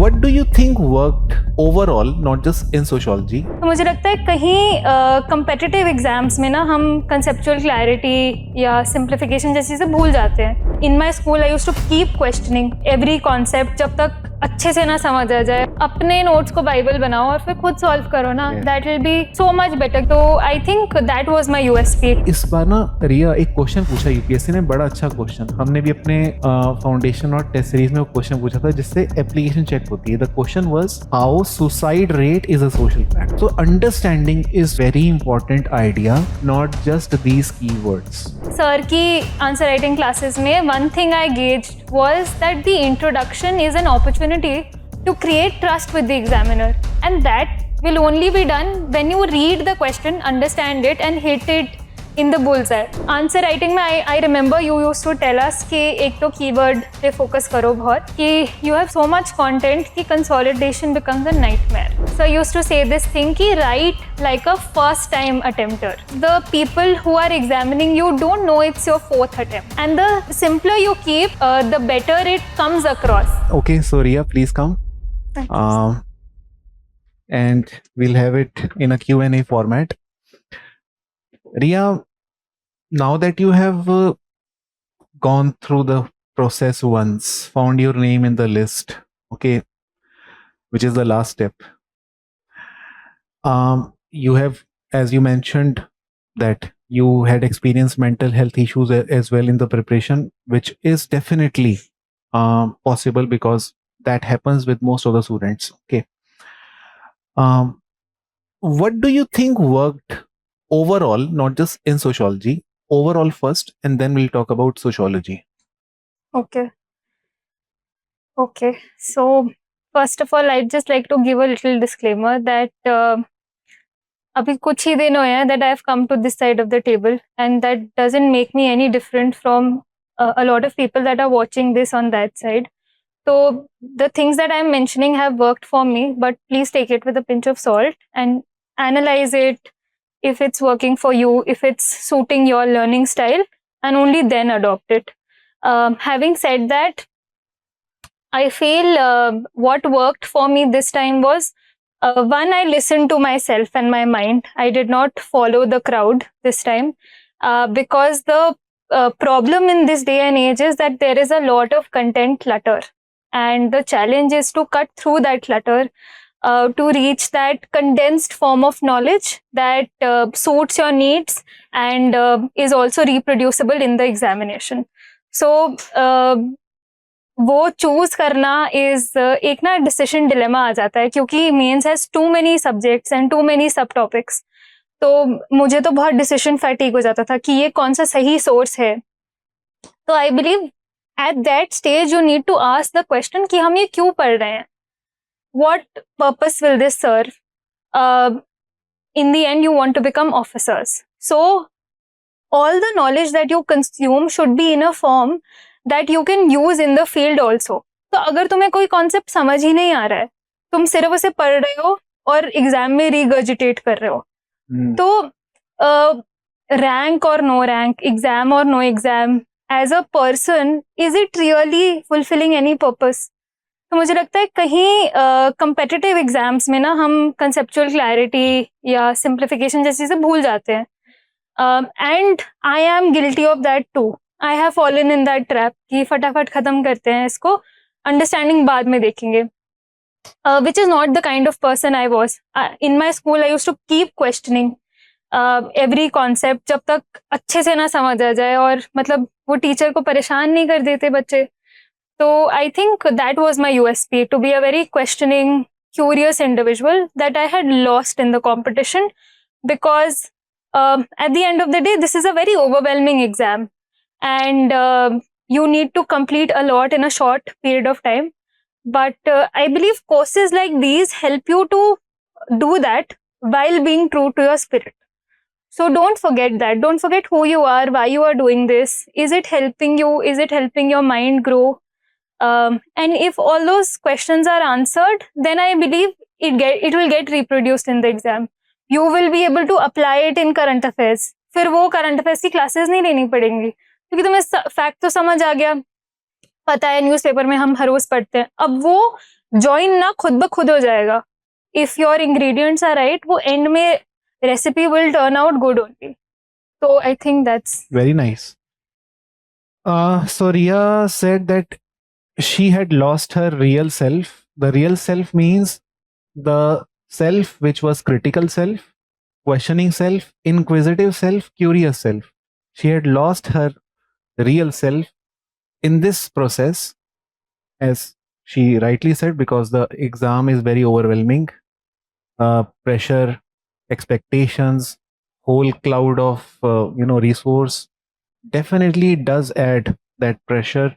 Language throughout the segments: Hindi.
what do you think worked overall, not just in sociology? तो मुझे लगता है कहीं कम्पिटिटिव एग्जाम्स में ना हम कंसेप्चुअल क्लैरिटी या सिंप्लीफिकेशन जैसी चीज़ें भूल जाते हैं. In my school I used to keep questioning every concept जब तक अच्छे से ना समझ आ जाए. अपने नोट्स को बाइबल बनाओ और फिर खुद सॉल्व करो ना. That will be so much better. तो I think that was my USP. इस बार ना रिया एक क्वेश्चन पूछा यूपीएससी ने, बड़ा अच्छा क्वेश्चन. हमने भी अपने फाउंडेशन और टेस्ट सीरीज में वो क्वेश्चन पूछा था जिससे एप्लीकेशन चेक होती है. The question was how suicide rate is a social fact. So understanding is very important idea, not just these keywords. Sir की आंसर राइटिंग क्लासेस में one thing I gazed was that the introduction is an opportunity to create trust with the examiner, and that will only be done when you read the question, understand it and hit it in the bullseye. Answer writing में I remember you used to tell us कि एक तो keyword पे focus करो बहुत, कि you have so much content कि consolidation becomes a nightmare. So I used to say this thing कि write like a first time attempter. The people who are examining you don't know it's your fourth attempt, and the simpler you keep, the better it comes across. Okay, so Riya, please come. Thank you. And we'll have it in a Q&A format. Riya, now that you have gone through the process once, found your name in the list, okay, which is the last step. You have, as you mentioned, that you had experienced mental health issues as well in the preparation, which is definitely possible because that happens with most of the students. Okay. What do you think worked overall, not just in sociology, overall first, and then we'll talk about sociology. Okay. So first of all, I'd just like to give a little disclaimer that अभी कुछ ही दिन हुए हैं that I've come to this side of the table, and that doesn't make me any different from a lot of people that are watching this on that side. So the things that I'm mentioning have worked for me, but please take it with a pinch of salt and analyze it if it's working for you, if it's suiting your learning style, and only then adopt it. Having said that, I feel what worked for me this time was, one, I listened to myself and my mind. I did not follow the crowd this time, because the problem in this day and age is that there is a lot of content clutter, and the challenge is to cut through that clutter, to reach that condensed form of knowledge that suits your needs and is also reproducible in the examination. So वो चूज करना इज एक ना डिसीजन डिलेमा आ जाता है, क्योंकि mains has too many subjects and too many sub topics. तो मुझे तो बहुत डिसीजन फैटिग हो जाता था कि ये कौन सा सही सोर्स है. तो I believe at that stage you need to ask the question कि हम ये क्यों पढ़ रहे हैं, what purpose will this serve? In the end, you want to become officers. So, all the knowledge that you consume should be in a form that you can use in the field also. तो अगर तुम्हें कोई कॉन्सेप्ट समझ ही नहीं आ रहा है, तुम सिर्फ उसे पढ़ रहे हो और एग्जाम में रिगर्जिटेट कर रहे हो, तो रैंक और नो रैंक, एग्जाम और no exam, as a person is it really fulfilling any purpose? तो मुझे लगता है कहीं कम्पिटिटिव एग्जाम्स में ना हम कंसेप्चुअल क्लैरिटी या सिंप्लीफिकेशन जैसी चीज़ें भूल जाते हैं. And I am guilty of that too. I have fallen in that trap कि फटाफट ख़त्म करते हैं इसको, अंडरस्टैंडिंग बाद में देखेंगे, which is not the kind of person I was. In my school I used to keep questioning every concept जब तक अच्छे से ना समझ आ जाए, और मतलब वो टीचर को परेशान नहीं कर देते बच्चे. So I think that was my USP, to be a very questioning, curious individual that I had lost in the competition, because at the end of the day, this is a very overwhelming exam, and you need to complete a lot in a short period of time. But I believe courses like these help you to do that while being true to your spirit. So don't forget that. Don't forget who you are, why you are doing this. Is it helping you? Is it helping your mind grow? And if all those questions are answered, then I believe it will get reproduced in the exam. You will be able to apply it in current affairs. फिर वो current affairs की classes नहीं लेनी पड़ेंगी, क्योंकि तुम्हें fact तो समझ आ गया, पता है न्यूज़पेपर में हम हर रोज पढ़ते हैं. अब वो जॉइन ना खुद ब खुद हो जाएगा. If your ingredients are right, वो एंड में recipe will turn out good only. So I think that's Very nice. So Ria said that she had lost her real self. The real self means the self which was critical self, questioning self, inquisitive self, curious self. She had lost her real self in this process, as she rightly said, because the exam is very overwhelming. Pressure, expectations, whole cloud of resource definitely does add that pressure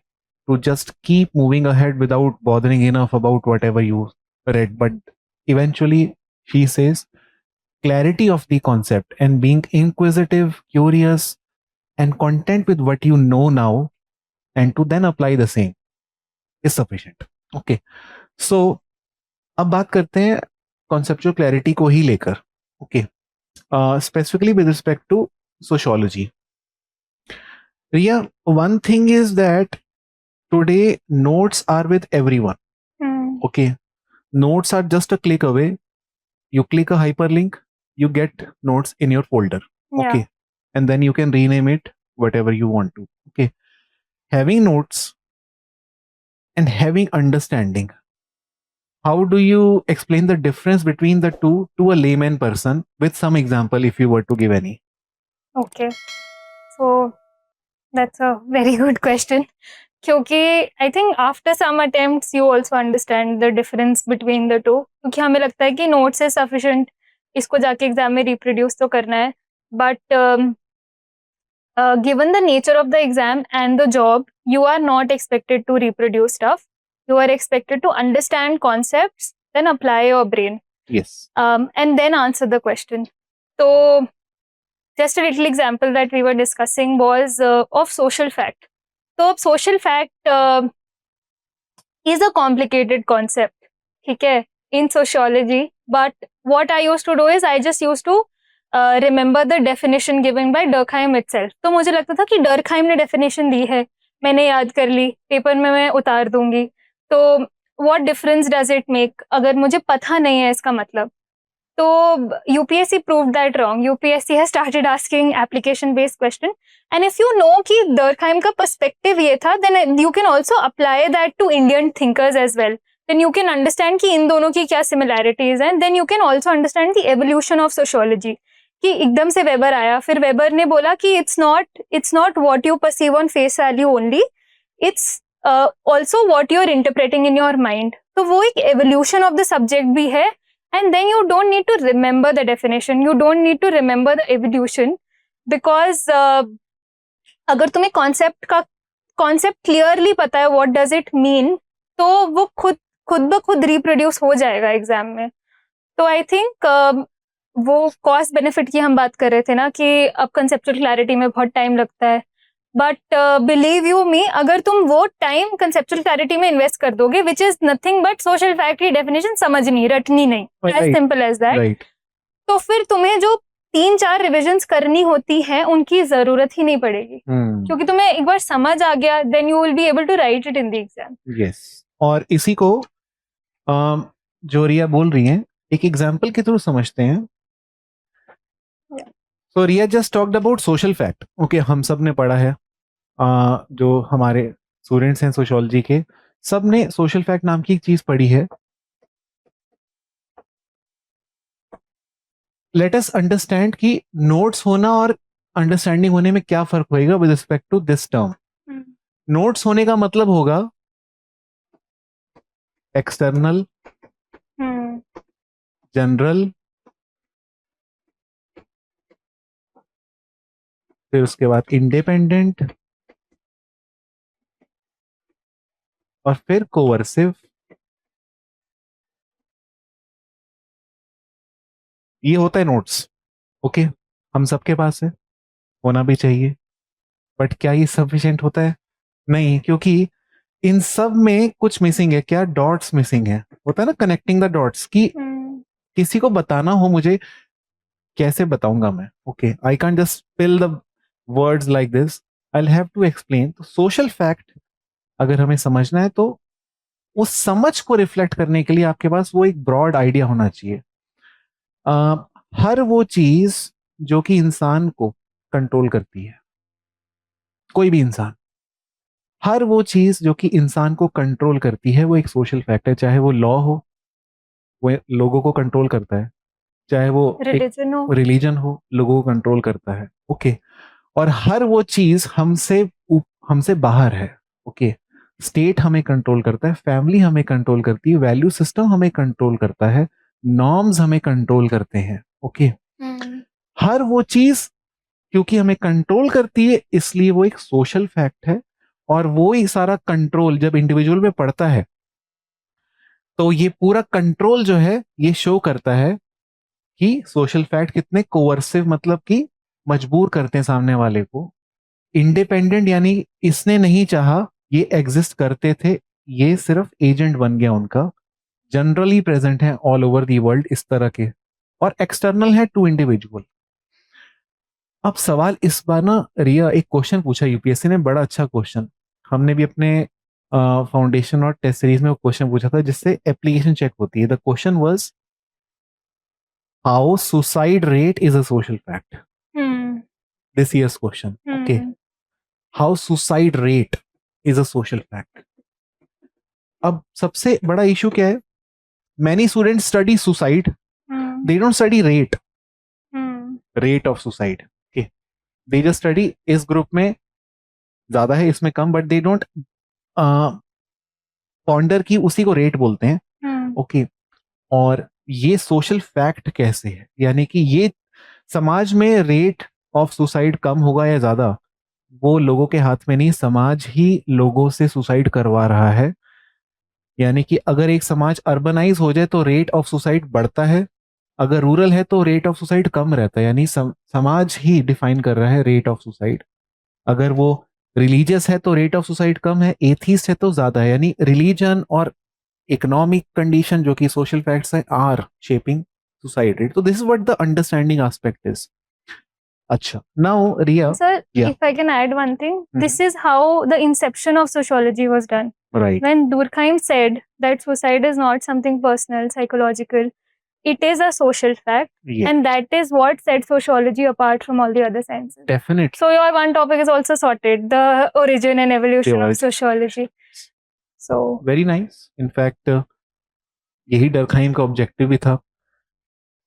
to just keep moving ahead without bothering enough about whatever you read. But eventually, she says, clarity of the concept and being inquisitive, curious, and content with what you know now, and to then apply the same is sufficient. Okay. So, अब बात करते हैं कॉन्सेप्चुअल क्लैरिटी को ही लेकर. Okay, specifically with respect to sociology. Riya, one thing is that today notes are with everyone. Okay, notes are just a click away. You click a hyperlink, you get notes in your folder. yeah. Okay, and then you can rename it whatever you want to. Okay, having notes and having understanding, how do you explain the difference between the two to a layman person with some example if you were to give any? Okay. So that's a very good question. क्योंकि I think after some attempts you also understand the difference between the two. क्योंकि हमें लगता है कि नोट्स इज सफिशिएंट, इसको जाके एग्जाम में रिप्रोड्यूस तो करना है. But given the nature of the exam and the job, you are not expected to reproduce stuff. You are expected to understand concepts, then apply your brain. Yes. And then answer the question. So just a little example that we were discussing was of social fact. So social fact is a complicated concept, ठीक है, in sociology. But what I used to do is I just used to remember the definition given by Durkheim itself. तो मुझे लगता था कि Durkheim ने definition दी है, मैंने याद कर ली, पेपर में मैं उतार दूंगी. तो what difference does it make अगर मुझे पता नहीं है इसका मतलब. तो UPSC proved that wrong. UPSC has started asking application based question, and if you know कि Durkheim का perspective ये था, then you can also apply that to Indian thinkers as well. Then you can understand कि इन दोनों की क्या similarities हैं. Then you can also understand the evolution of sociology. कि एकदम से वेबर आया, फिर वेबर ने बोला कि it's not what you perceive on face value only, it's also what you're interpreting in your mind. तो वो एक evolution of the subject भी है. And then you don't need to remember the definition. You don't need to remember the evolution because अगर तुम्हें concept clearly पता है what does it mean, तो वो खुद ब खुद reproduce हो जाएगा एग्जाम में. तो I think वो कॉस्ट बेनिफिट की हम बात कर रहे थे ना कि अब कंसेप्चुअल क्लैरिटी में बहुत टाइम लगता है. बट बिलीव यू मी, अगर तुम वो टाइम कंसेप्चुअल क्लैरिटी में इन्वेस्ट कर दोगे, which is nothing but social fact की डेफिनेशन समझनी, रटनी नहीं, एज सिंपल एज दैट, तो फिर तुम्हें जो 3-4 रिविजन्स करनी होती हैं उनकी जरूरत ही नहीं पड़ेगी. क्योंकि तुम्हें एक बार समझ आ गया, then you will be able to write it in the exam. Yes, और इसी को जो रिया बोल रही हैं एक एग्जांपल के थ्रू समझते हैं. So Ria just talked about social fact. Okay, हम सब ने पढ़ा है, जो हमारे स्टूडेंट्स हैं सोशियोलॉजी के, सब ने सोशल फैक्ट नाम की एक चीज पढ़ी है. लेट अस अंडरस्टैंड कि नोट्स होना और अंडरस्टैंडिंग होने में क्या फर्क होएगा with respect to this term. Notes होने का मतलब होगा एक्सटर्नल, जनरल, फिर उसके बाद इंडिपेंडेंट, और फिर कोवर्सिव. ये होता है नोट्स. ओके, हम सबके पास है, होना भी चाहिए. बट क्या ये सफिशिएंट होता है? नहीं, क्योंकि इन सब में कुछ मिसिंग है. क्या? डॉट्स मिसिंग है. होता है ना कनेक्टिंग द डॉट्स, कि किसी को बताना हो मुझे, कैसे बताऊंगा मैं? Okay, I can just spill the words like this, I will have to explain. तो सोशल फैक्ट अगर हमें समझना है तो उस समझ को रिफ्लेक्ट करने के लिए आपके पास वो एक ब्रॉड आइडिया होना चाहिए। हर वो चीज जो कि इंसान को कंट्रोल करती है, कोई भी इंसान, हर वो चीज जो कि इंसान को कंट्रोल करती है वो एक सोशल फैक्ट है। चाहे वो लॉ हो, वो लोगों को कंट्रोल करता है। चाहे वो एक रिलीजन हो। रिलीजन हो, लोगों को कंट्रोल करता है। ओके। और हर वो चीज हमसे बाहर है। ओके। स्टेट हमें कंट्रोल करता है, फैमिली हमें कंट्रोल करती है, वैल्यू सिस्टम हमें कंट्रोल करता है, नॉर्म्स हमें कंट्रोल करते हैं। ओके। हर वो चीज क्योंकि हमें कंट्रोल करती है इसलिए वो एक सोशल फैक्ट है। और वो ही सारा कंट्रोल जब इंडिविजुअल पे पड़ता है तो ये पूरा कंट्रोल जो है ये शो करता है कि सोशल फैक्ट कितने कोवर्सिव, मतलब कि मजबूर करते हैं सामने वाले को। इंडिपेंडेंट यानी इसने नहीं चाहा, ये एग्जिस्ट करते थे, ये सिर्फ एजेंट बन गया उनका। जनरली प्रेजेंट है ऑल ओवर दी वर्ल्ड इस तरह के, और एक्सटर्नल है टू इंडिविजुअल। अब सवाल इस बार ना रिया, एक क्वेश्चन पूछा यूपीएससी ने, बड़ा अच्छा क्वेश्चन। हमने भी अपने फाउंडेशन और टेस्ट सीरीज में वो क्वेश्चन पूछा था जिससे एप्लीकेशन चेक होती है। The question was how suicide rate is a social fact. This years question. Okay. How suicide rate is a social fact. अब सबसे बड़ा इशू क्या है? Many students study suicide, they don't study rate of suicide. Okay. They just study इस ग्रुप में ज्यादा है, इसमें कम, बट दे डोंट पॉन्डर की उसी को रेट बोलते हैं। ओके। और ये सोशल फैक्ट कैसे है, यानी कि ये समाज में रेट ऑफ सुसाइड कम होगा या ज्यादा, वो लोगों के हाथ में नहीं, समाज ही लोगों से सुसाइड करवा रहा है। यानी कि अगर एक समाज अर्बनाइज हो जाए तो रेट ऑफ सुसाइड बढ़ता है, अगर रूरल है तो रेट ऑफ सुसाइड कम रहता है। यानी समाज ही डिफाइन कर रहा है रेट ऑफ सुसाइड। अगर वो रिलीजियस है तो रेट ऑफ सुसाइड कम है, एथीस्ट है तो ज्यादा है। यानी रिलीजन और इकोनॉमिक कंडीशन जो कि सोशल फैक्ट्स है आर शेपिंग सुसाइड रेट। तो this is what the understanding aspect is. अच्छा, now Riya, Sir, yeah, if I can add one thing, this is how the inception of sociology was done. right, When Durkheim said that suicide is not something personal, psychological, it is a social fact, yeah, and that is what sets sociology apart from all the other sciences. definitely. So your one topic is also sorted, the origin and evolution of Theology. sociology. So very nice. In fact यही डरखाइम का ऑब्जेक्टिव भी था,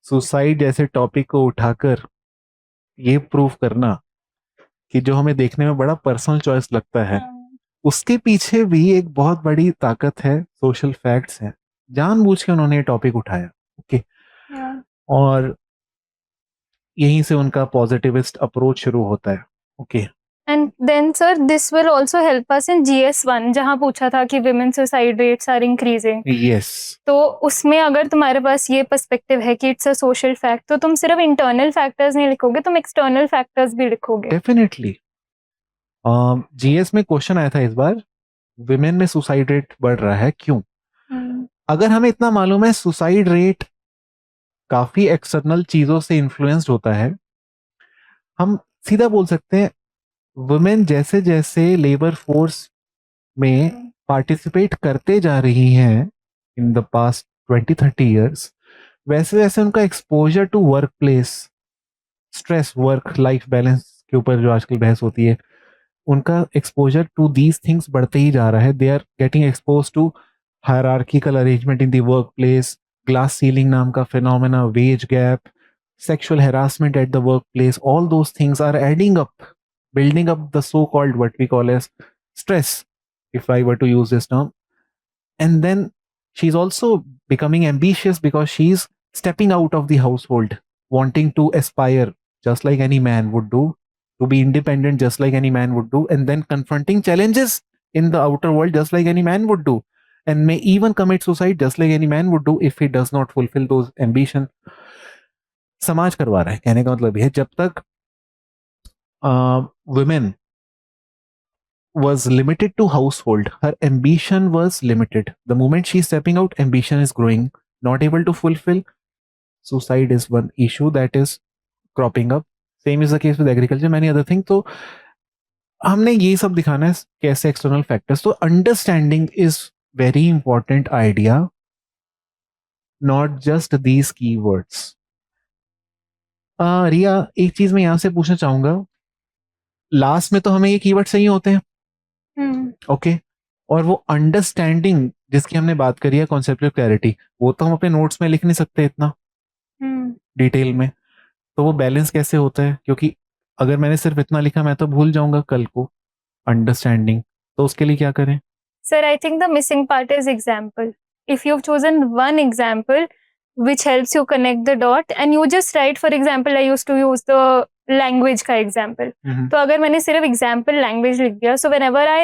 सुसाइड जैसे टॉपिक को उठाकर ये प्रूव करना कि जो हमें देखने में बड़ा पर्सनल चॉइस लगता है उसके पीछे भी एक बहुत बड़ी ताकत है, सोशल फैक्ट्स है। जानबूझ के उन्होंने ये टॉपिक उठाया। ओके। और यहीं से उनका पॉजिटिविस्ट अप्रोच शुरू होता है। Okay. and then sir, this will also help us in GS1 जहाँ पूछा था कि women suicide rates are increasing. Yes, तो उसमें अगर तुम्हारे पास ये पर्सपेक्टिव है कि इट्स अ सोशल फैक्ट, तो तुम सिर्फ इंटरनल फैक्टर्स नहीं लिखोगे, तुम एक्सटर्नल फैक्टर्स भी लिखोगे। डेफिनेटली। जीएस में क्वेश्चन आया था इस बार, विमेन में सुसाइड रेट बढ़ रहा है क्यों? अगर हमें इतना मालूम है सुसाइड रेट काफी एक्सटर्नल चीजों से इन्फ्लुएंस्ड होता है, हम सीधा बोल सकते हैं वुमेन जैसे जैसे लेबर फोर्स में पार्टिसिपेट करते जा रही हैं इन द पास्ट 20-30 इयर्स, वैसे वैसे उनका exposure to work place stress, work life balance के ऊपर जो आजकल बहस होती है, उनका एक्सपोजर टू दीज थिंग्स बढ़ते ही जा रहा है। They are getting expose to hierarchical arrangement in the work place, glass ceiling नाम का phenomena, wage gap, sexual harassment at the workplace, all those things are adding up, building up the so called what we call as stress, if I were to use this term. And then she's also becoming ambitious because she's stepping out of the household, wanting to aspire just like any man would do, to be independent just like any man would do, and then confronting challenges in the outer world just like any man would do, and may even commit suicide just like any man would do if he does not fulfill those ambition. समाज करवा रहा है, कहने का मतलब है जब तक women was limited to household, her ambition was limited. The moment she's stepping out, ambition is growing, not able to fulfill, suicide is one issue that is cropping up. Same is the case with agriculture, many other things. तो हमने ये सब दिखाना है कैसे एक्सटर्नल फैक्टर्स, तो understanding is very important idea, not just these keywords. रिया, एक चीज मैं यहाँ से पूछना चाहूंगा, लास्ट में तो हमें ये कीवर्ड सही होते हैं, ओके, और वो अंडरस्टैंडिंग जिसकी हमने बात करी है, कॉन्सेप्चुअल क्लैरिटी, वो तो हम अपने नोट्स में लिख नहीं सकते इतना डिटेल में, तो वो बैलेंस कैसे होता है? क्योंकि अगर मैंने सिर्फ इतना लिखा मैं तो भूल जाऊंगा कल को अंडरस्टैंडिंग, तो उसके लिए क्या करें? Sir, I think the missing part is example. If you've chosen one example which helps you connect the dot and you just write, for example, I used to use the language का example. तो अगर मैंने सिर्फ example language लिख दिया, so whenever I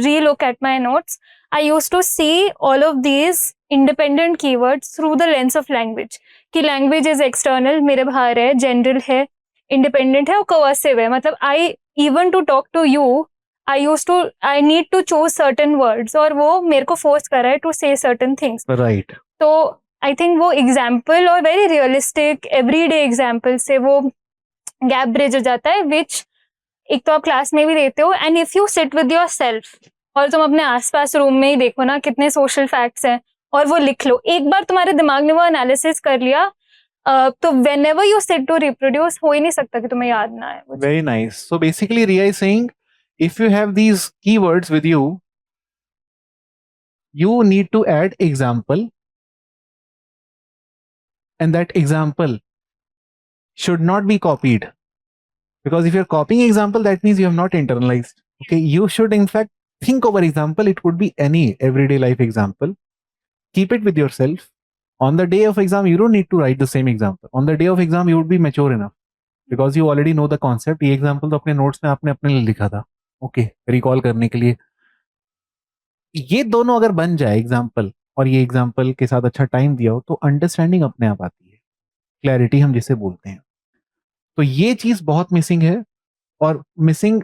re-look at my notes, I used to see all of these independent keywords through the lens of language. कि language is external, मेरे बाहर है, general है, independent है और coercive है. मतलब I even to talk to you, I need to choose certain words और वो मेरे को force कर रहा है to say certain things. Right. तो I think वो example और very realistic everyday example से वो gap bridge हो जाता है, which एक तो आप क्लास में भी देते हो, and if you sit with yourself और तुम अपने आसपास रूम में ही देखो ना कितने social facts हैं और वो लिख लो, एक बार तुम्हारे दिमाग ने वो एनालिसिस कर लिया, तो whenever you sit to reproduce हो ही नहीं सकता कि तुम्हें याद ना आए. Very nice. So basically Ria is saying if you have these keywords with you, you need to add example, and that example should not be copied, because if you're copying example that means you have not internalized. Okay, you should in fact think over example. It could be any everyday life example. Keep it with yourself. On the day of exam you don't need to write the same example. On the day of exam you would be mature enough because you already know the concept. ये example तो अपने notes में आपने अपने लिए लिखा था, ओके, रिकॉल करने के लिए. ये दोनों अगर बन जाए एग्जाम्पल और ये एग्जाम्पल के साथ अच्छा टाइम दिया हो तो अंडरस्टैंडिंग अपने आप आती है, क्लैरिटी हम जिसे बोलते हैं. तो ये चीज बहुत मिसिंग है. और मिसिंग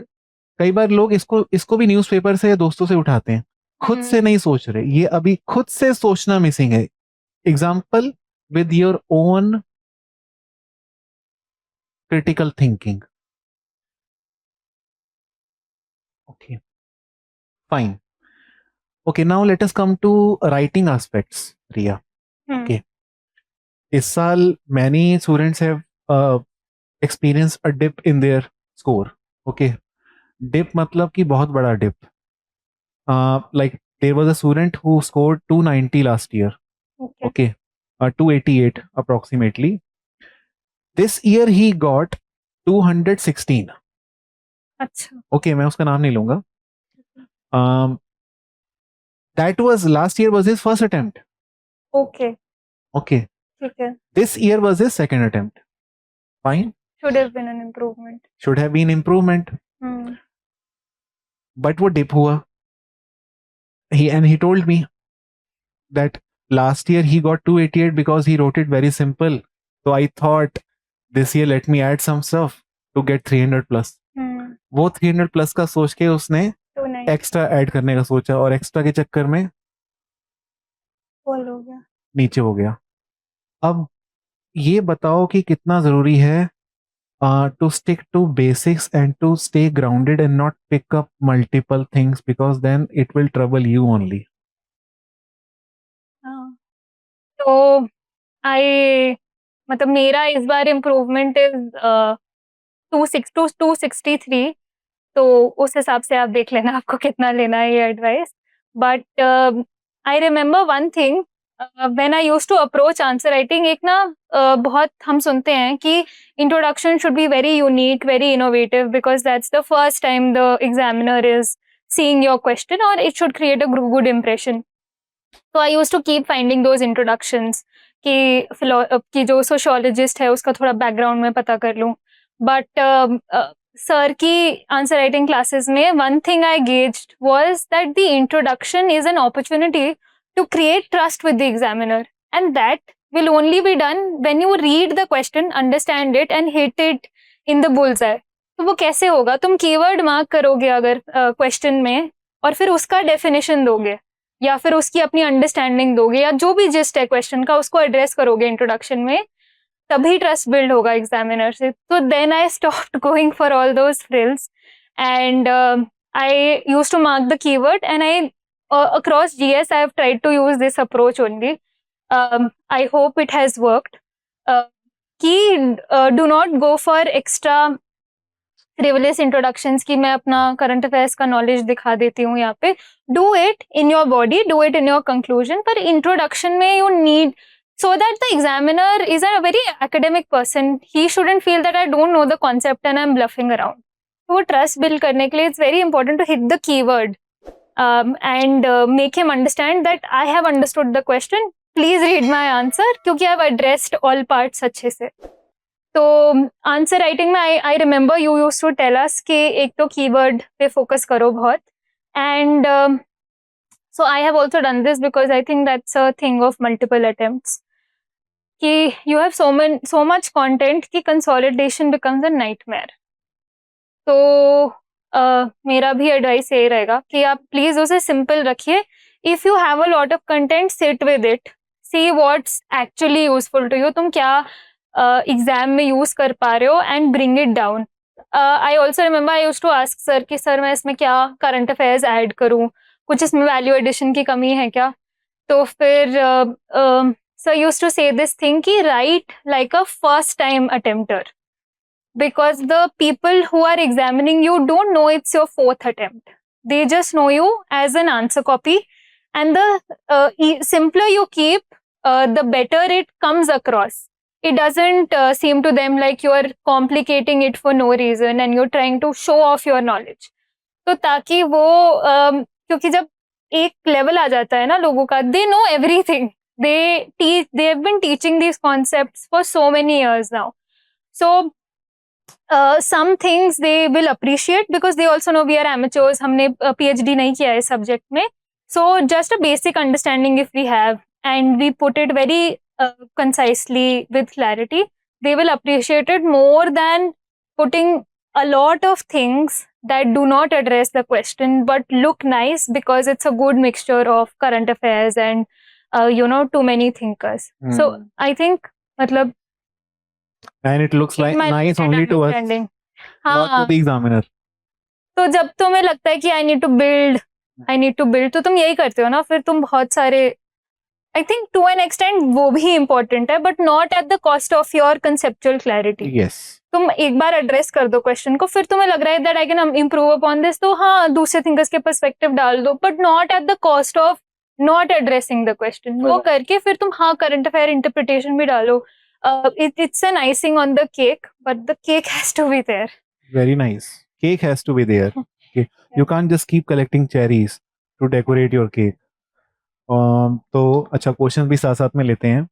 कई बार लोग इसको भी न्यूज़पेपर से या दोस्तों से उठाते हैं, खुद से नहीं सोच रहे. ये अभी खुद से सोचना मिसिंग है. Example with your own critical thinking. Okay, fine. Okay, now let us come to writing aspects, Riya. Okay. इस साल many students have experienced a dip in their score. Okay. Dip मतलब कि बहुत बड़ा dip. Like there was a student who scored 290 last year. Okay. 288 approximately. This year he got 216. अच्छा. Okay, मैं उसका नाम नहीं लूंगा. That was last year was his first attempt. Okay. Okay. ठीक है. This year was his second attempt. Fine. Should have been an improvement. Should have been improvement. But वो dip हुआ. He told me that last year he got 288 because he wrote it very simple. So I thought this year let me add some stuff to get 300 plus. वो 300 plus का सोच के उसने एक्स्ट्रा ऐड करने का सोचा और एक्स्ट्रा के चक्कर में हो गया, नीचे हो गया. अब ये बताओ कि कितना जरूरी है to stick to basics and to stay grounded and not pick up multiple things, because then it will trouble you only. तो मतलब मेरा इस बार इम्प्रूवमेंट इज 263, तो उस हिसाब से आप देख लेना आपको कितना लेना है ये advice. But I remember one thing, when I used to approach answer writing, एक ना बहुत हम सुनते हैं कि introduction should be very unique, very innovative, because that's the first time the examiner is seeing your question और it should create a good impression. तो I used to keep finding those introductions कि जो सोशियोलॉजिस्ट है उसका थोड़ा बैकग्राउंड में पता कर लूँ. बट सर की आंसर राइटिंग क्लासेस में one thing I gauged was that the introduction is an opportunity to create trust with the examiner, and that will only be done when you read the question, understand it and hit it in the bullseye. तो वो कैसे होगा? तुम कीवर्ड मार्क करोगे अगर क्वेश्चन में और फिर उसका डेफिनेशन दोगे या फिर उसकी अपनी अंडरस्टैंडिंग दोगे या जो भी जिस्ट है क्वेश्चन का उसको एड्रेस करोगे इंट्रोडक्शन में, तभी ट्रस्ट बिल्ड होगा एग्जामिनर से. तो then I stopped going for all those frills and I used to mark the keyword and I across GS, I have tried to use this approach only. I hope it has worked. Do not go for extra frivolous introductions कि मैं अपना current affairs का knowledge दिखा देती हूँ यहाँ पे. Do it in your body, do it in your conclusion, पर introduction में you need, so that the examiner is a very academic person. He shouldn't feel that I don't know the concept and I'm bluffing around. वो trust build करने के लिए it's very important to hit the keyword and make him understand that I have understood the question. Please read my answer क्योंकि I've addressed all parts अच्छे से. तो आंसर राइटिंग में I remember you used to tell us कि एक तो कीवर्ड पे फोकस करो बहुत. And so I have also done this because I think that's a thing of multiple attempts कि you have so much content कि कंसोलिडेशन बिकम्स अ नाइटमेयर. तो मेरा भी एडवाइस यही रहेगा कि आप प्लीज उसे सिंपल रखिए. If you have a lot of content, sit with it, see what's actually useful to you. तुम क्या एग्जाम में यूज कर पा रहे हो and bring it down. I also remember I use to ask sir कि सर मैं इसमें क्या करंट अफेयर्स ऐड करूँ, कुछ इसमें वैल्यू एडिशन की कमी है क्या. तो फिर sir use to say this thing कि write like a first time attempter, because the people who are examining you don't know it's your fourth attempt. They just know you as an answer copy, and the simpler you keep, the better it comes across. It doesn't seem to them like you are complicating it for no reason and you're trying to show off your knowledge. तो ताकि वो क्योंकि जब एक लेवल आ जाता है ना लोगों का, they know everything. They have been teaching these concepts for so many years now. So some things they will appreciate because they also know we are amateurs. हमने PhD नहीं किया है सब्जेक्ट में. So just a basic understanding if we have and we put it very concisely with clarity, they will appreciate it more than putting a lot of things that do not address the question but look nice because it's a good mixture of current affairs and too many thinkers. So I think matlab, and it looks like nice only to us, not to the examiner. तो जब तुम्हें लगता है कि I need to build तो तुम यही करते हो ना. फिर तुम बहुत सारे, I think to an extent वो भी important है but not at the cost of your conceptual clarity. Yes. तुम एक बार एड्रेस कर दो क्वेश्चन को, फिर तुम्हें लग रहा है that I can improve upon this, तो हाँ दूसरे थिंकर्स के पर्सपेक्टिव डाल दो but not at the cost of not addressing the question. वो करके फिर तुम हाँ करंट अफेयर इंटरप्रिटेशन भी डालो. It's an icing on the cake, but the cake has to be there. Very nice. Cake has to be there. Okay. You can't just keep collecting cherries to decorate your cake. तो अच्छा क्वेश्चन भी साथ साथ में लेते हैं.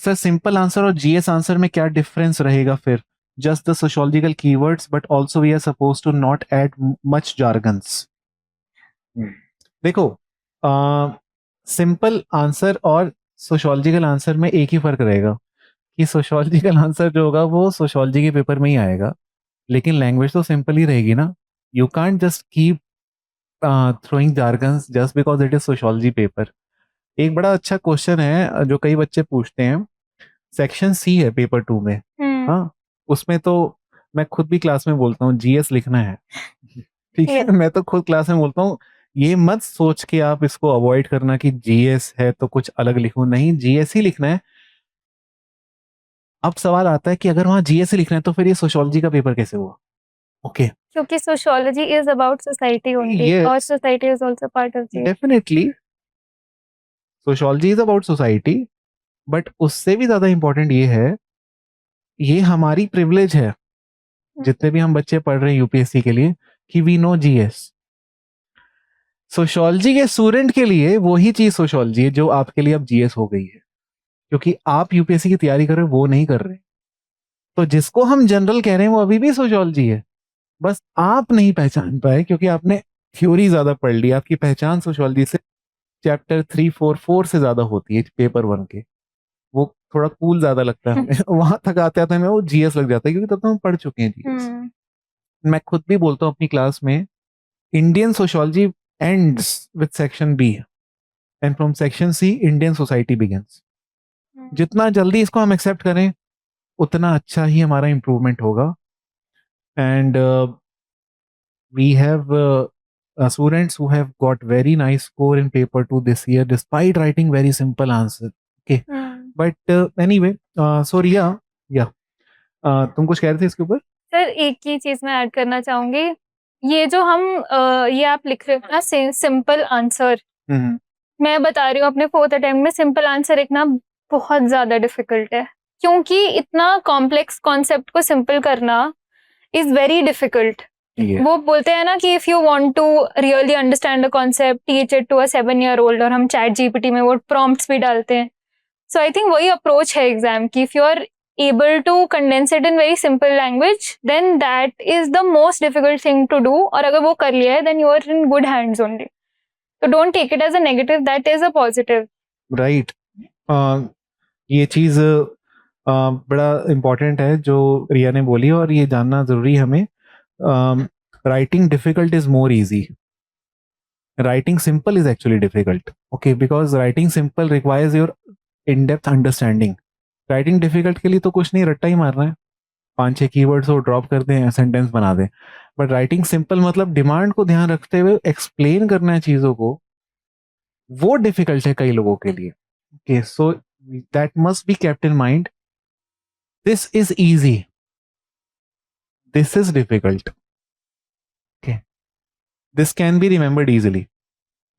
सर सिंपल आंसर और जीएस आंसर में क्या डिफरेंस रहेगा फिर? Just the sociological keywords, but also we are supposed to not add much jargons. देखो सिंपल आंसर और सोशोलॉजिकल आंसर में एक ही फर्क रहेगा कि सोशोलॉजिकल आंसर जो होगा वो सोशोलॉजी के पेपर में ही आएगा, लेकिन लैंग्वेज तो सिंपल ही रहेगी ना. You can't just keep throwing jargons just because it is sociology paper. एक बड़ा अच्छा क्वेश्चन है जो कई बच्चे पूछते हैं, सेक्शन सी है पेपर 2 में. हाँ, उसमें तो मैं खुद भी क्लास में बोलता हूँ जीएस लिखना है. ठीक है, मैं तो खुद क्लास में बोलता हूँ ये मत सोच के आप इसको अवॉइड करना कि जीएस है तो कुछ अलग लिखूं. नहीं, जीएस ही लिखना है. अब सवाल आता है कि अगर वहां जीएस ही लिखना है तो फिर ये सोशियोलॉजी का पेपर कैसे हुआ? ओके, क्योंकि sociology is about society only और society is also part of GS. Definitely sociology is about society, but उससे भी ज्यादा इंपॉर्टेंट ये है, ये हमारी प्रिविलेज है जितने भी हम बच्चे पढ़ रहे हैं यूपीएससी के लिए कि वी नो जीएस. सोशियोलॉजी के स्टूडेंट के लिए वही चीज सोशियोलॉजी है जो आपके लिए अब जीएस हो गई है, क्योंकि आप यूपीएससी की तैयारी कर रहे हो वो नहीं कर रहे. तो जिसको हम जनरल कह रहे हैं वो अभी भी सोशियोलॉजी है, बस आप नहीं पहचान पाए क्योंकि आपने थ्योरी ज्यादा पढ़ ली. आपकी पहचान सोशियोलॉजी से चैप्टर 3, 4, 4 से ज्यादा होती है पेपर 1 के. वो थोड़ा कूल ज्यादा लगता है हमें. वहां तक आते आते हमें वो जीएस लग जाता है क्योंकि तब तो हम पढ़ चुके हैं जीएस. मैं खुद भी बोलता हूँ अपनी क्लास में, Indian sociology ends with section B and from section C Indian society begins. जितना जल्दी इसको हम एक्सेप्ट करें उतना अच्छा ही हमारा इम्प्रूवमेंट होगा. And we have students who have got very nice score in paper 2 this year despite writing very simple answer. Okay, but anyway, so Riya, yeah, तुम कुछ कह रहे थे इसके ऊपर? सर एक ही चीज मैं ऐड करना चाहूंगी, ये जो हम ये आप लिख रहे हो ना सिंपल आंसर, मैं बता रही हूँ अपने 4th अटेम्प्ट में सिंपल आंसर लिखना बहुत ज्यादा डिफिकल्ट है, क्योंकि इतना कॉम्प्लेक्स कॉन्सेप्ट को सिंपल करना इज वेरी डिफिकल्ट. वो बोलते हैं ना कि if you want to really understand a concept, teach it to a 7-year-old, और हम चैट जीपीटी में वो प्रॉम्प्ट्स भी डालते हैं. सो आई थिंक वही अप्रोच है एग्जाम की. If you are able to condense it in very simple language, then that is the most difficult thing to do. और अगर वो कर लिया है, then you are in good hands only. So don't take it as a negative, that is a positive. Right. ये चीज़ बड़ा इम्पोर्टेंट है जो रिया ने बोली, और ये जानना ज़रूरी है हमें. Writing difficult is more easy. Writing simple is actually difficult. Okay, because writing simple requires your in-depth understanding. Writing difficult के लिए तो कुछ नहीं, रट्टा ही मारना है, 5-6 कीवर्ड्स को ड्रॉप कर दें, सेंटेंस बना दें. बट राइटिंग सिंपल मतलब डिमांड को ध्यान रखते हुए एक्सप्लेन करना है चीज़ों को, वो डिफिकल्ट है कई लोगों के लिए. Okay, so that must be kept in mind. This is easy, this is difficult. Okay, this can be remembered easily.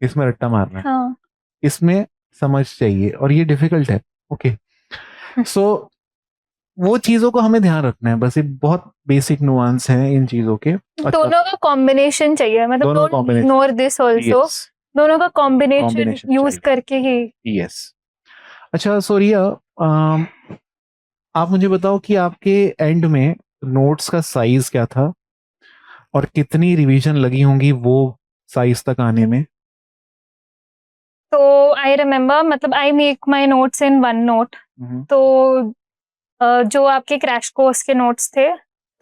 इसमें रट्टा मारना है, हाँ. इसमें समझ चाहिए, और ये डिफिकल्ट है. ओके, सो वो चीजों को हमें ध्यान रखना है. बस ये बहुत बेसिक नुआंस हैं इन चीजों के. दोनों का कॉम्बिनेशन चाहिए, मतलब डोंट इग्नोर दिस आल्सो. दोनों का कॉम्बिनेशन यूज करके ही. यस. अच्छा, सो रिया, आप मुझे बताओ कि आपके एंड में नोट्स का साइज क्या था और कितनी रिवीजन लगी होंगी वो साइज तक आने में? तो आई रिमेम्बर, मतलब I make my notes in one note. तो जो आपके क्रैश कोर्स के नोट्स थे,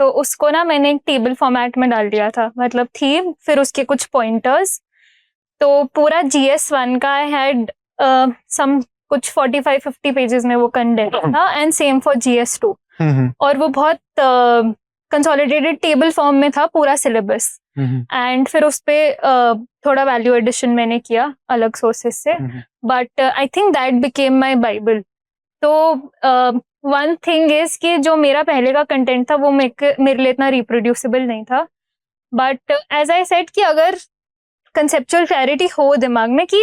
तो उसको ना मैंने एक टेबल फॉर्मेट में डाल दिया था, मतलब थीम, फिर उसके कुछ पॉइंटर्स. तो पूरा GS1 का आई हैड सम कुछ 45-50 पेजेस में वो कंटेंट था, एंड सेम फॉर GS2. और वो बहुत कंसोलिडेटेड टेबल फॉर्म में था पूरा सिलेबस. एंड फिर उस पे थोड़ा वैल्यू एडिशन मैंने किया अलग सोर्सेस से, but I think that became my Bible. तो वन थिंग इज कि जो मेरा पहले का कंटेंट था वो मेरे लिए इतना रिप्रोड्यूसिबल नहीं था, बट एज आई सेड कि अगर कंसेप्चुअल क्लैरिटी हो दिमाग में कि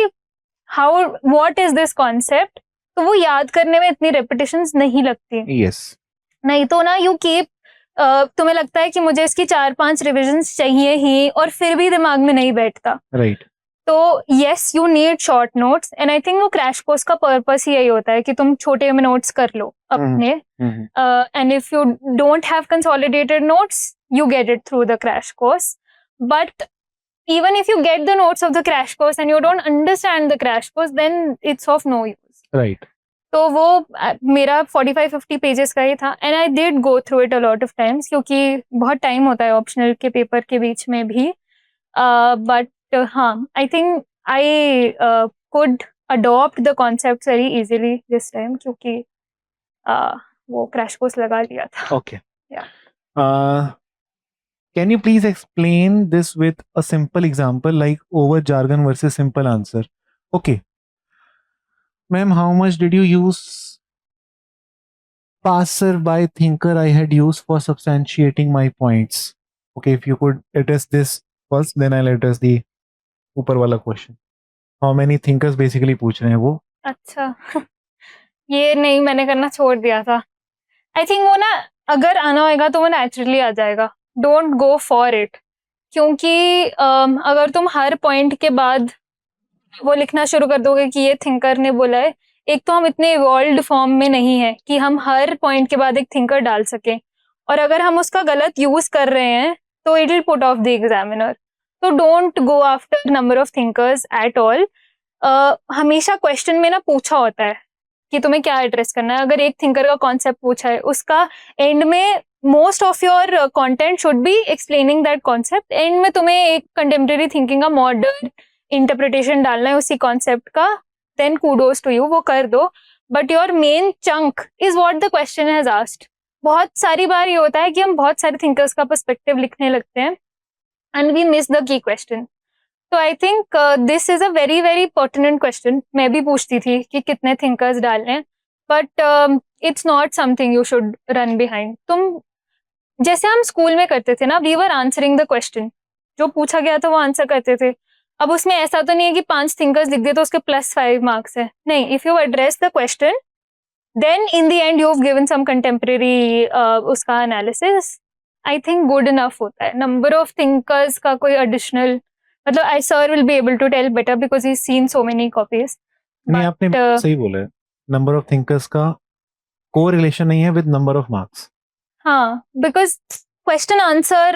how what is this concept, तो वो याद करने में इतनी रेपिटेशंस नहीं लगती. yes. नहीं तो ना यू कीप, तुम्हें लगता है कि मुझे इसकी 4-5 रिविजन्स चाहिए ही, और फिर भी दिमाग में नहीं बैठता. राइट. तो yes, you need short notes, and I think वो क्रैश कोर्स का पर्पस ही यही होता है कि तुम छोटे में नोट्स कर लो अपने. And if you don't have consolidated notes, you get it through the crash course. But even if you get the notes of the crash course and you don't understand the crash course, then it's of no use. Right. तो वो मेरा 45-50 पेजेस का ही था, and I did go through it a lot of times, क्योंकि बहुत टाइम होता है ऑप्शनल के पेपर के बीच में भी. बट हाँ, I think I could adopt the concept very easily this time, क्योंकि वो क्रैश कोर्स लगा लिया था. Okay. Yeah. Can you please explain this with a simple example, like over jargon versus simple answer? Okay. Ma'am, how much did you use passerby thinker I had used for substantiating my points? Okay, if you could address this first, then I'll address the ऊपर वाला question. How many thinkers basically पूछ रहे हैं वो? अच्छा. ये नहीं, मैंने करना छोड़ दिया था. आई थिंक वो ना, अगर आना होगा तो वो नेचुरली आ जाएगा. डोंट गो फॉर इट, क्योंकि अगर तुम हर पॉइंट के बाद वो लिखना शुरू कर दोगे कि ये थिंकर ने बोला है, एक तो हम इतने इवॉल्व्ड फॉर्म में नहीं है कि हम हर पॉइंट के बाद एक थिंकर डाल सकें, और अगर हम उसका गलत यूज कर रहे हैं तो it will put off the examiner. तो don't go after number of thinkers at all. हमेशा क्वेश्चन में ना पूछा होता है कि तुम्हें क्या एड्रेस करना है. अगर एक थिंकर का कॉन्सेप्ट पूछा है, उसका एंड में most of your content should be explaining that concept. And में तुम्हें एक कंटेम्प्रेरी थिंकिंग का मॉडर्न इंटरप्रिटेशन डालना है उसी कॉन्सेप्ट का, देन कूडोज टू यू, वो कर दो. But your main chunk is what the question has asked. बहुत सारी बार ये होता है कि हम बहुत सारे थिंकर्स का पर्सपेक्टिव लिखने लगते हैं, and we miss the key question. So I think this is a very very pertinent question. मैं भी पूछती थी कि कितने thinkers डालने हैं, but it's not something you should run behind. तुम जैसे हम स्कूल में करते थे ना, we were answering the question. जो पूछा गया था वो आंसर करते थे. अब उसमें ऐसा तो नहीं है कि 5 thinkers लिख दिए तो उसके +5 marks है. नहीं, if you address the question, then in the end you've given some contemporary उसका analysis. I think good enough होता है. Number of thinkers का कोई additional, मतलब I sir will be able to tell better because he's seen so many copies. नहीं, But, आपने बिल्कुल सही बोला है. नंबर ऑफ थिंकर्स का कोरिलेशन नहीं है विद नंबर ऑफ मार्क्स. हाँ, because क्वेश्चन आंसर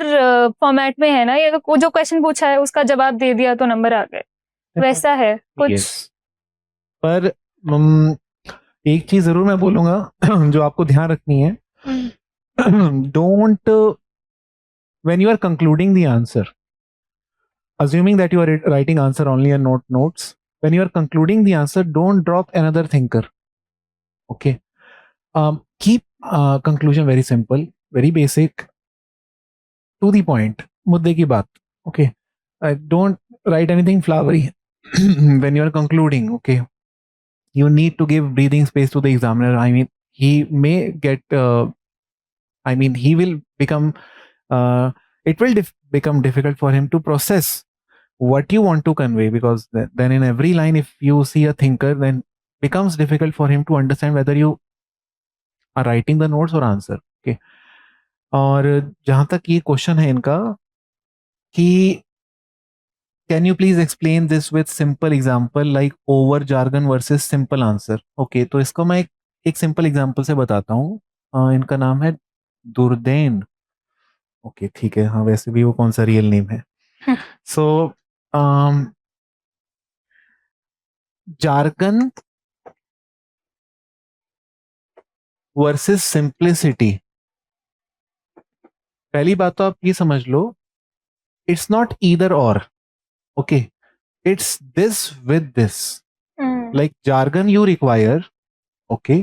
फॉर्मेट में है ना, ये जो क्वेश्चन पूछा है उसका जवाब दे दिया तो नंबर आ गए, वैसा है कुछ. Yes. पर एक चीज जरूर मैं बोलूंगा जो आपको ध्यान रखनी है. Don't when you are concluding the answer, assuming that you are writing answer only and not notes, when you are concluding the answer, don't drop another thinker. Okay. Keep conclusion very simple, very basic, to the point. मुद्दे की बात. Okay. Don't write anything flowery when you are concluding. Okay. You need to give breathing space to the examiner. I mean, he may get. He will become. It will become difficult for him to process what you want to convey, because then in every line, if you see a thinker, then becomes difficult for him to understand whether you are writing the notes or answer. Okay. और जहां तक ये क्वेश्चन है इनका कि can you please explain this with simple example like over jargon versus simple answer. Okay, तो इसको मैं एक सिंपल एग्जांपल से बताता हूँ. इनका नाम है दुर्देन. ओके, ठीक है. हाँ, वैसे भी वो कौन सा रियल नेम है. सो jargon वर्सेस सिंप्लिसिटी. पहली बात तो आप ये समझ लो, इट्स नॉट ईदर और. Okay, it's this with this. Like jargon you require, okay,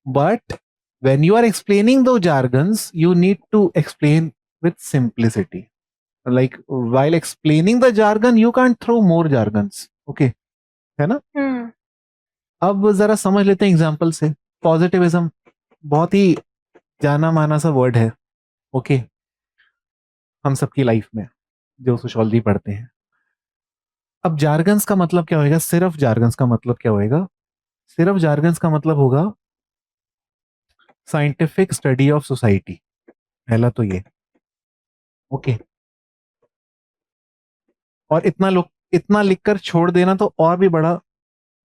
but when you are explaining those jargons, you need to explain with simplicity. Like while explaining the jargon, you can't throw more jargons. Okay, है ना. अब जरा समझ लेते हैं एग्जाम्पल से. पॉजिटिविज्म बहुत ही जाना माना सा वर्ड है. ओके, हम सबकी लाइफ में जो सोशियोलॉजी पढ़ते हैं. अब जार्गन्स का मतलब क्या होएगा? सिर्फ जार्गन्स का मतलब क्या होएगा? सिर्फ जार्गन्स का मतलब होगा साइंटिफिक स्टडी ऑफ सोसाइटी. पहला तो ये. ओके, और इतना लिखकर छोड़ देना तो और भी बड़ा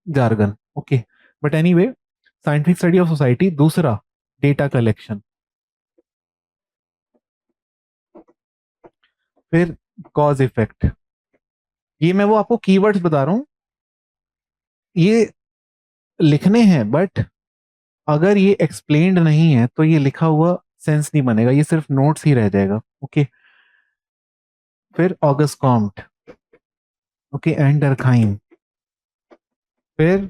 jargon. Okay, but anyway, scientific study of society. दूसरा, डेटा कलेक्शन. फिर कॉज इफेक्ट. ये मैं वो आपको कीवर्ड्स बता रहा हूं, ये लिखने हैं, बट अगर ये एक्सप्लेन्ड नहीं है तो ये लिखा हुआ सेंस नहीं बनेगा, ये सिर्फ नोट्स ही रह जाएगा. ओके. फिर August Comte. Okay, and Durkheim. फिर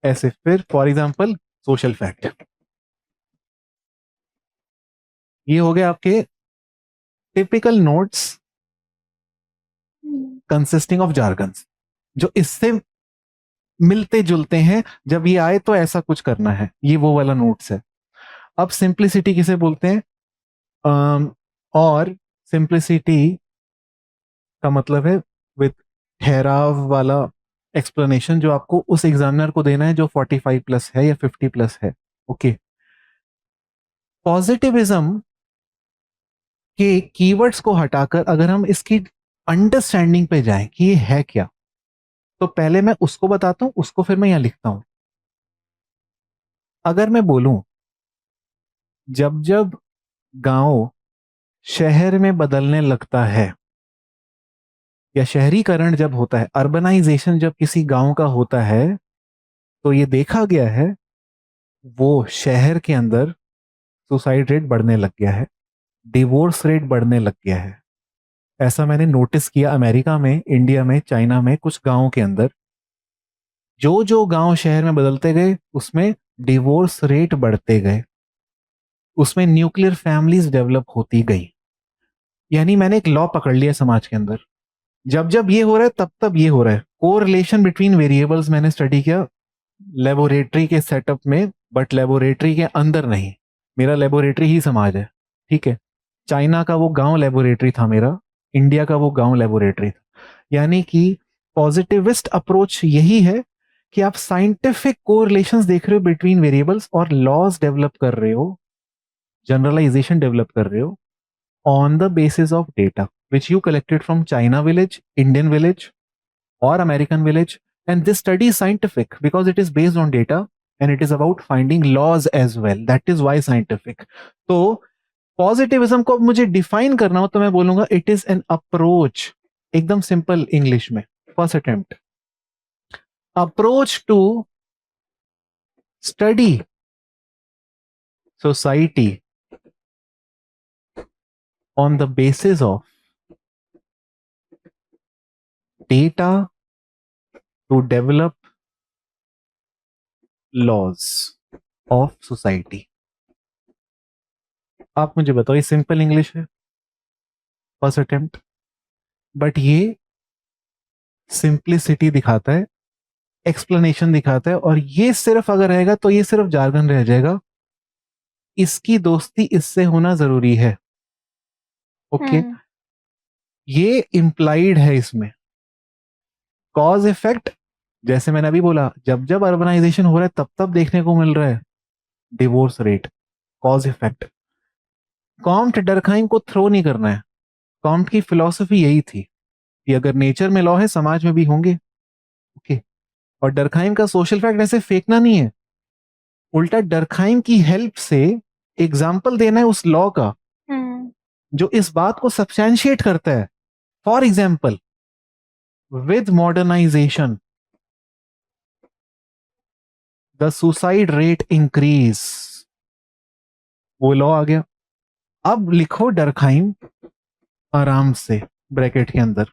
ऐसे. फिर फॉर एग्जांपल सोशल फैक्ट. ये हो गए आपके typical notes consisting of jargons, जो इससे मिलते जुलते हैं. जब ये आए तो ऐसा कुछ करना है, ये वो वाला नोट्स है. अब सिंप्लिसिटी किसे बोलते हैं? और सिंप्लिसिटी का मतलब है विद ठहराव वाला एक्सप्लेनेशन, जो आपको उस एग्जामिनर को देना है जो 45+ है या 50+ है. ओके. पॉजिटिविज्म के कीवर्ड्स को हटाकर अगर हम इसकी अंडरस्टैंडिंग पे जाएं कि ये है क्या, तो पहले मैं उसको बताता हूं, उसको फिर मैं यहां लिखता हूं. अगर मैं बोलूं जब जब गांव शहर में बदलने लगता है, या शहरीकरण जब होता है, अर्बनाइजेशन जब किसी गांव का होता है, तो ये देखा गया है वो शहर के अंदर सुसाइड रेट बढ़ने लग गया है, डिवोर्स रेट बढ़ने लग गया है. ऐसा मैंने नोटिस किया अमेरिका में, इंडिया में, चाइना में, कुछ गांवों के अंदर. जो जो गांव शहर में बदलते गए उसमें डिवोर्स रेट बढ़ते गए. उसमें न्यूक्लियर फैमिलीज डेवलप होती गई। यानी मैंने एक लॉ पकड़ लिया समाज के अंदर, जब जब ये हो रहा है तब तब ये हो रहा है। कोरिलेशन बिटवीन वेरिएबल्स मैंने स्टडी किया लेबोरेटरी के सेटअप में, बट लेबोरेटरी के अंदर नहीं। मेरा लेबोरेटरी ही समाज है, ठीक है। चाइना का वो गांव लेबोरेटरी था मेरा, इंडिया का वो गांव लेबोरेटरी था। यानी कि पॉजिटिविस्ट अप्रोच यही है कि आप साइंटिफिक कोरिलेशंस देख रहे हो बिटवीन वेरिएबल्स और लॉज डेवलप कर रहे हो, जनरलाइजेशन डेवलप कर रहे हो on the basis of data which you collected from China village, Indian village, or American village. And this study is scientific because it is based on data and it is about finding laws as well. That is why scientific. तो positivism को अब मुझे define करना हो तो मैं बोलूंगा it is an approach, एकदम simple English में, first attempt, approach to study society on the basis of data to develop laws of society. आप मुझे बताओ, ये सिंपल इंग्लिश है, फर्स्ट अटेम्प्ट, बट ये सिंप्लिसिटी दिखाता है, एक्सप्लेनेशन दिखाता है, और ये सिर्फ अगर रहेगा तो ये सिर्फ जार्गन रह जाएगा। इसकी दोस्ती इससे होना जरूरी है, ओके। ये इम्प्लाइड है इसमें। कॉज इफेक्ट, जैसे मैंने अभी बोला, जब जब अर्बनाइजेशन हो रहा है तब तब देखने को मिल रहा है divorce rate, cause effect. Comte Durkheim को थ्रो नहीं करना है। कॉम्ट की फिलॉसफी यही थी कि अगर नेचर में लॉ है समाज में भी होंगे, ओके। और डरखाइम का सोशल फैक्ट ऐसे फेंकना नहीं है, उल्टा डरखाइम की हेल्प से एग्जाम्पल देना है उस लॉ का जो इस बात को सब्सटेंशिएट करता है। For example, with modernization the suicide rate increase, वो लॉ आ गया। अब लिखो डरखाइम आराम से ब्रैकेट के अंदर।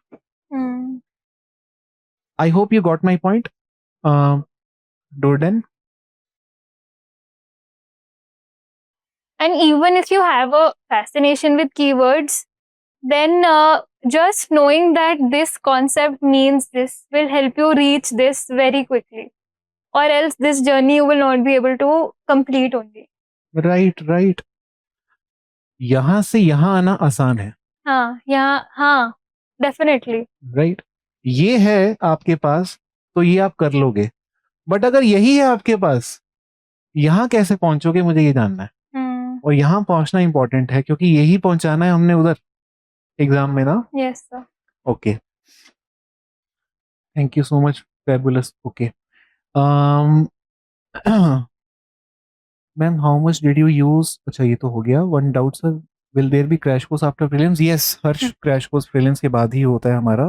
I hope you got my point, डोर्डन। And even if you have a fascination with keywords, then just knowing that this concept means this will help you reach this very quickly, or else this journey you will not be able to complete only. Right right, यहां से यहां आना आसान है। हाँ, definitely. राइट, ये है आपके पास तो ये आप कर लोगे, बट अगर यही है आपके पास, यहां कैसे पहुंचोगे मुझे ये जानना है। और यहां पहुंचना इंपॉर्टेंट है क्योंकि यही पहुंचाना है हमने उधर एग्जाम में ना। Yes, sir. Okay, thank you so much, fabulous. Okay ma'am, how much did you use, अच्छा ये तो हो गया। One doubt sir, will there be crash course after prelims? Yes Harsh, crash course prelims के बाद ही होता है हमारा।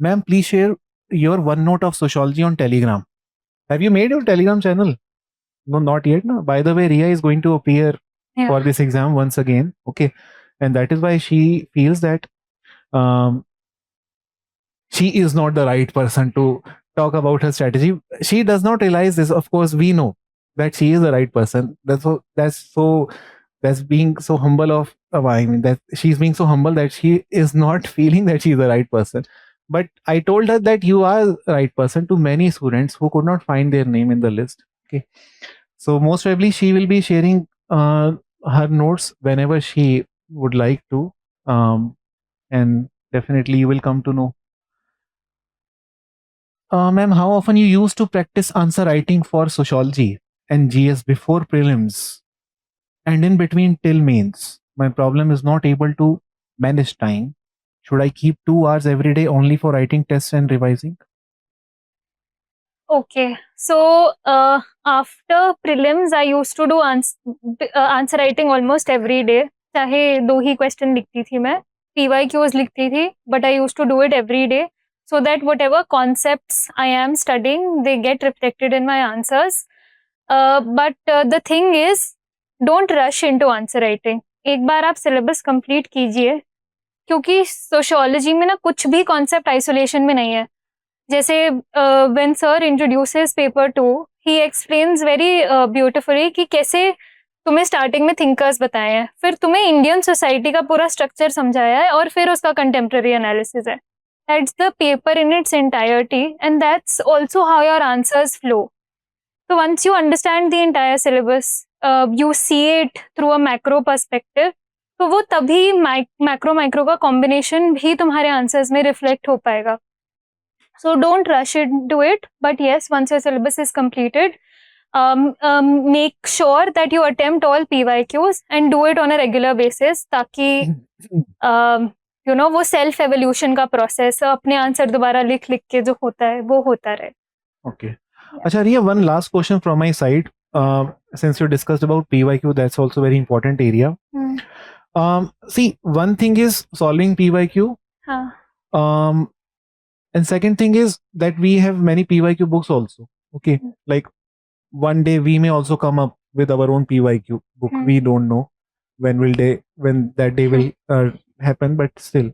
Ma'am please share your one note of sociology on Telegram. Have you made your Telegram channel? No, not yet. No. By the way, Ria is going to appear for this exam once again. Okay, and that is why she feels that she is not the right person to talk about her strategy. She does not realize this. Of course, we know that she is the right person. That's being so humble of. I mean that she's being so humble that she is not feeling that she is the right person. But I told her that you are the right person to many students who could not find their name in the list. Okay. So most probably she will be sharing her notes whenever she would like to, and definitely you will come to know. Ma'am, how often you used to practice answer writing for sociology and GS before prelims and in between till mains? My problem is not able to manage time. Should I keep 2 hours every day only for writing tests and revising? Okay, so after prelims I used to do answer writing almost every day. चाहे 2 ही क्वेश्चन लिखती थी मैं, PYQs लिखती थी, but I used to do it every day so that whatever concepts I am studying they get reflected in my answers. But the thing is, don't rush into answer writing. एक बार आप सिलेबस कंप्लीट कीजिए, क्योंकि सोशियोलॉजी में ना कुछ भी कॉन्सेप्ट आइसोलेशन में नहीं है। जैसे when sir introduces paper 2, he explains very beautifully कि कैसे तुम्हें स्टार्टिंग में थिंकर्स बताए हैं, फिर तुम्हें इंडियन सोसाइटी का पूरा स्ट्रक्चर समझाया है, और फिर उसका कंटेम्प्रेरी एनालिसिस है. That's the paper in its entirety, and that's also how your answers flow. So once you understand the entire syllabus, you see it through a macro perspective. तो वो तभी मैक्रो माइक्रो का कॉम्बिनेशन भी तुम्हारे आंसर्स में रिफ्लेक्ट हो पाएगा. So don't rush into it, but yes, once your syllabus is completed, make sure that you attempt all PYQs and do it on a regular basis, ताकि वो सेल्फ एवोल्यूशन का प्रोसेस, अपने आंसर दोबारा लिख के जो होता है वो होता रहे. Okay. Acha, Riya, one last question from my side. Since you discussed about PYQ, that's also very important area. See, one thing is solving PYQ. And second thing is that we have many PYQ books also. Okay. Like one day we may also come up with our own PYQ book. We don't know when that day will happen, but still.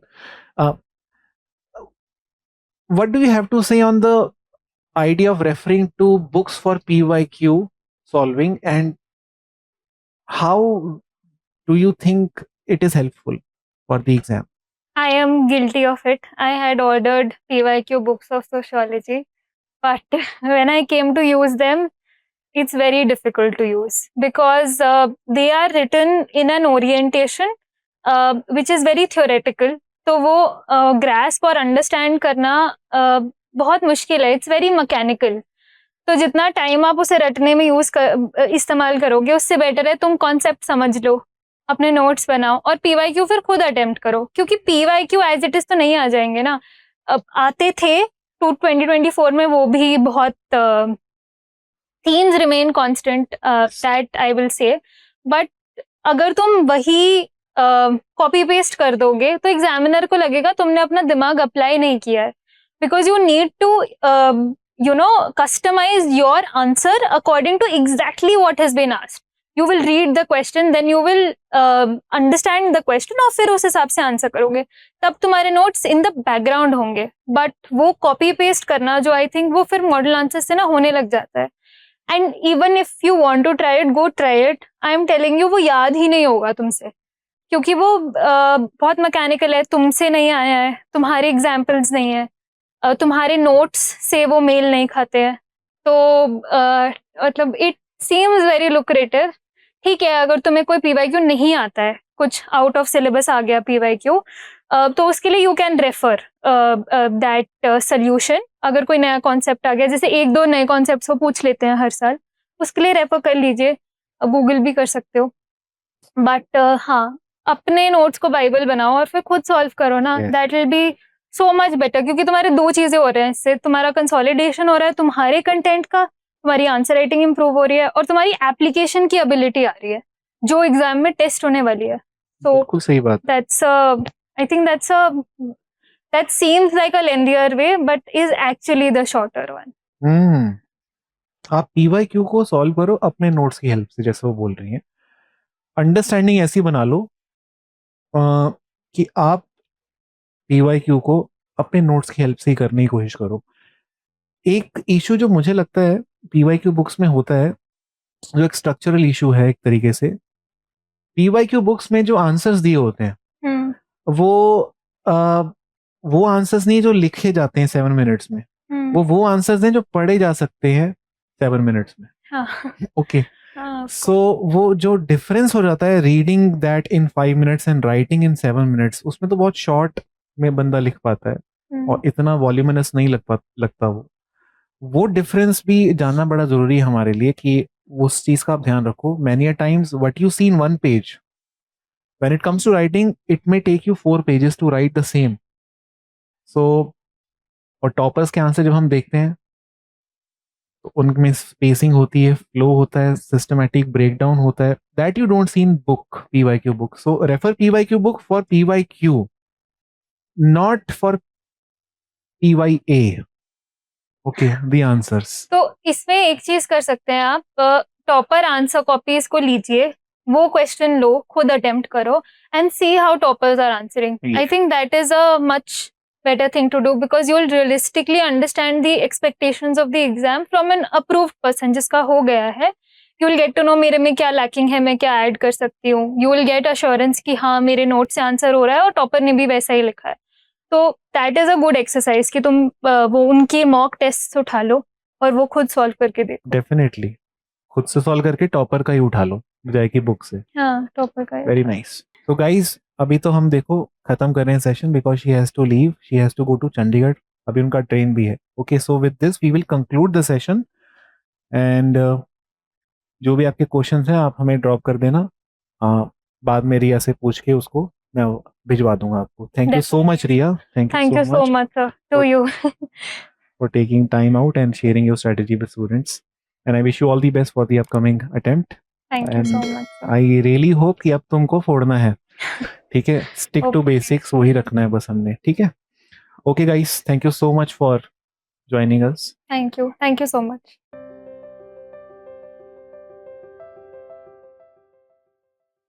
What do you have to say on the idea of referring to books for PYQ solving, and how do you think it is helpful for the exam? I am guilty of it. I had ordered PYQ books of sociology, but when I came to use them, it's very difficult to use because they are written in an orientation which is very theoretical. तो वो grasp और understand करना बहुत मुश्किल है. It's very mechanical. तो जितना टाइम आप उसे रटने में इस्तेमाल करोगे, उससे बेटर है तुम कॉन्सेप्ट समझ लो, अपने नोट्स बनाओ और पीवाईक्यू फिर खुद अटेम्प्ट करो, क्योंकि पीवाईक्यू एज इट इज तो नहीं आ जाएंगे ना. अब आते थे 2024 में, वो भी बहुत themes remain constant, that I will say. But अगर तुम वही कॉपी पेस्ट कर दोगे तो एग्जामिनर को लगेगा तुमने अपना दिमाग अप्लाई नहीं किया है, because you need to customize your answer according to exactly what has been asked. You will read the question, then you will understand the question और फिर उस हिसाब से आंसर करोगे, तब तुम्हारे नोट्स इन द बैकग्राउंड होंगे. बट वो कॉपी पेस्ट करना जो आई थिंक वो फिर मॉडल आंसर से ना होने लग जाता है. And even if you want to try it, go try it. I am telling you, वो याद ही नहीं होगा तुमसे, क्योंकि वो बहुत मैकेनिकल है, तुमसे नहीं आया है, तुम्हारे एग्जाम्पल्स नहीं है, तुम्हारे नोट्स से वो मेल नहीं खाते हैं. तो मतलब इट सीम्स वेरी लुक्रेटिव. ठीक है, अगर तुम्हें कोई पीवाईक्यू नहीं आता है, कुछ आउट ऑफ सिलेबस आ गया पीवाईक्यू, तो उसके लिए you can refer that solution. अगर कोई नया कॉन्सेप्ट आ गया, जैसे 1-2 नए कॉन्सेप्ट्स वो पूछ लेते हैं हर साल, उसके लिए रेफर कर लीजिए. गूगल भी कर सकते हो. बट हाँ, अपने नोट्स को बाइबल बनाओ और फिर खुद सॉल्व करो ना. That will be so much better, क्योंकि तुम्हारे 2 चीजें हो रहे हैं इससे. तुम्हारा कंसोलिडेशन हो रहा है तुम्हारे कंटेंट का, तुम्हारी आंसर राइटिंग इंप्रूव हो रही है, और तुम्हारी एप्लीकेशन की एबिलिटी आ रही है जो एग्जाम में टेस्ट होने वाली है. तो बिल्कुल सही बात. That's I think that seems like a lengthier way but is actually the shorter one. आप पीवाईक्यू को सॉल्व करो अपने नोट्स की हेल्प से, जैसे वो बोल रही हैं. अंडरस्टैंडिंग ऐसी बना लो कि आप पीवाईक्यू को अपने नोट्स की हेल्प से ही करने की कोशिश करो. एक इशू जो मुझे लगता है पीवाईक्यू बुक्स में होता है, जो एक स्ट्रक्चरल इशू है एक तरीके से, पीवाईक्यू बुक्स में जो आंसर्स दिए होते हैं वो आंसर्स नहीं जो लिखे जाते हैं 7 मिनट्स में, वो आंसर्स हैं जो पढ़े जा सकते हैं 7 मिनट्स में. ओके, सो वो जो डिफरेंस हो जाता है reading that in 5 minutes and writing in 7 minutes, उसमें तो बहुत शॉर्ट में बंदा लिख पाता है और इतना वॉल्यूमिनस नहीं लगता. वो डिफरेंस भी जानना बड़ा जरूरी है हमारे लिए कि उस चीज का आप ध्यान रखो. Many a times what you see in 1 page, when it comes to writing it may take you 4 pages to write the same. So और टॉपर्स के आंसर जब हम देखते हैं तो उनमें स्पेसिंग होती है, फ्लो होता है, सिस्टमैटिक ब्रेकडाउन होता है, that you don't see in book, PYQ book. So refer PYQ book for PYQ, not for PYA. Okay, the answers. तो इसमें एक चीज कर सकते हैं आप, टॉपर आंसर कॉपीज को लीजिए, वो क्वेश्चन लो, खुद अटेम्प्ट करो and see how toppers are answering. I think that is a much better thing to do, because you'll realistically understand the expectations of the exam from an approved person जिसका हो गया है, you will get to know मेरे में क्या लैकिंग है, मैं क्या ऐड कर सकती हूँ. यू विल गेट अश्योरेंस कि हाँ मेरे नोट से आंसर हो रहा है और टॉपर ने भी वैसा ही लिखा है. तो that is a good exercise कि तुम वो उनकी मॉक टेस्ट उठा लो और वो खुद सॉल्व करके देखो. डेफिनेटली खुद से सॉल्व करके टॉपर का ही उठा लो बजाय की बुक से. हाँ टॉपर का वेरी नाइस. तो गाइस अभी तो हम देखो खत्म कर रहे हैं session because she has to leave, she has to go to Chandigarh. अभी उनका ट्रेन भी है. Okay so with this we will conclude the session and जो भी आपके क्वेश्चंस हैं आप हमें ड्रॉप कर देना. बाद में रिया से पूछ के उसको मैं भिजवा दूंगा आपको. Thank you so much Riya. Thank thank you you so so much much sir to you. for taking time out and sharing your strategy with students. And I wish you all the best for the upcoming attempt. Thank you so And much sir. I really hope कि अब तुमको फोड़ना है. ठीक है. Stick to basics वही रखना है बस हमने. ठीक है. Okay guys, thank you so much for joining us. Thank you so much.